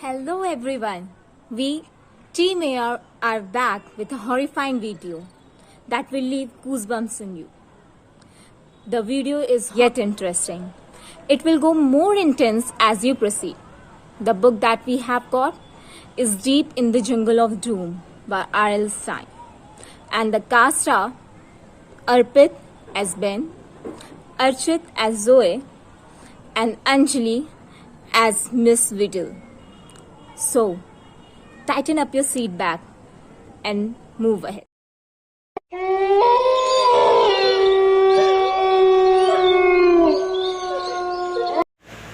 Hello everyone. We, Team AR, are back with a horrifying video that will leave goosebumps in you. The video is yet interesting. It will go more intense as you proceed. The book that we have got is Deep in the Jungle of Doom by R.L. Stine. And the cast are Arpit as Ben, Archit as Zoe, and Anjali as Miss Whittle. So, tighten up your seat back and move ahead.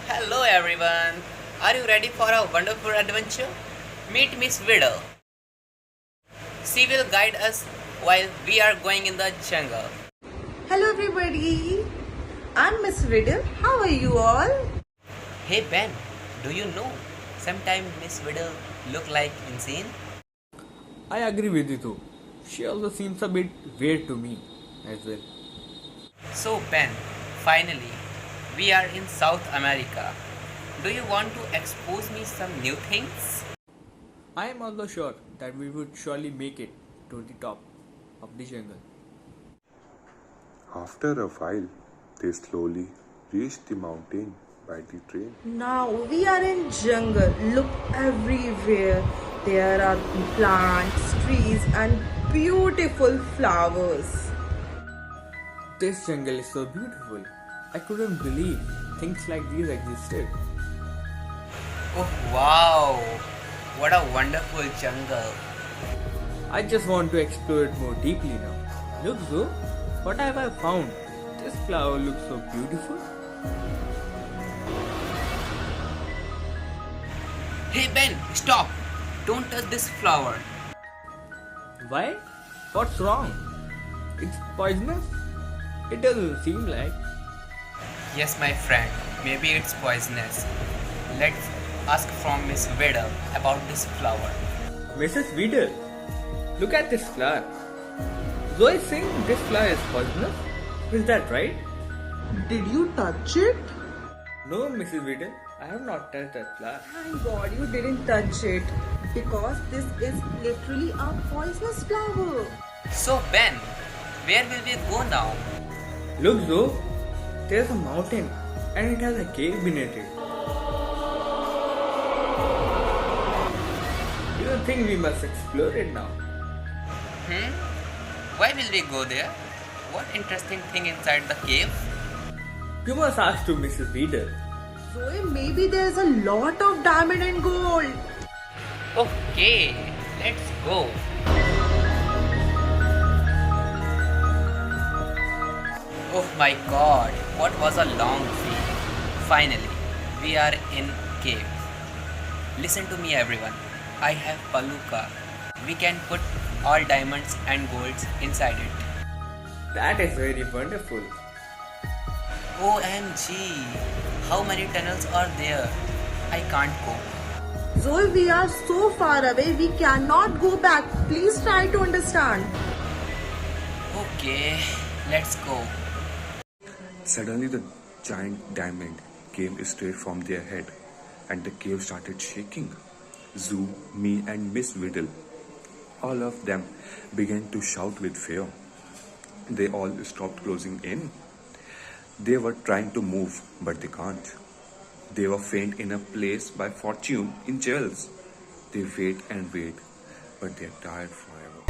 Hello everyone, are you ready for a wonderful adventure? Meet Miss Widow. She will guide us while we are going in the jungle. Hello everybody, I'm Miss Riddle. How are you all? Hey Ben, do you know sometimes Miss Widow look like insane? I agree with you too. She also seems a bit weird to me as well. So Ben, finally, we are in South America. Do you want to expose me some new things? I am also sure that we would surely make it to the top of the jungle. After a while, they slowly reached the mountain by the train. Now we are in jungle. Look everywhere. There are plants, trees and beautiful flowers. This jungle is so beautiful. I couldn't believe things like these existed. Oh wow, what a wonderful jungle. I just want to explore it more deeply now. Look Zo, what have I found? This flower looks so beautiful. Hey Ben, stop! Don't touch this flower. Why? What's wrong? It's poisonous? It doesn't seem like. Yes, my friend, maybe it's poisonous. Let's ask from Miss Widow about this flower. Mrs. Weedle, look at this flower. Zoe is saying this flower is poisonous. Is that right? Did you touch it? No, Mrs. Weedle, I have not touched that flower. Thank God you didn't touch it. Because this is literally a poisonous flower. So Ben, where will we go now? Look, Zoe, there's a mountain and it has a cave beneath it. Do you think we must explore it now? Why will we go there? What interesting thing inside the cave? You must ask to Mrs. Weedle. Zoe, maybe there's a lot of diamond and gold. Okay, let's go. Oh my god, what was a long way. Finally, we are in cave. Listen to me everyone. I have Paluka. We can put all diamonds and golds inside it. That is very wonderful. OMG, how many tunnels are there? I can't go. Zoe, we are so far away, we cannot go back. Please try to understand. Okay, let's go. Suddenly, the giant diamond came straight from their head, and the cave started shaking. Zoo, me, and Miss Whittle, all of them began to shout with fear. They all stopped closing in. They were trying to move, but they can't. They were faint in a place by fortune in jails. They wait and wait, but they are tired forever.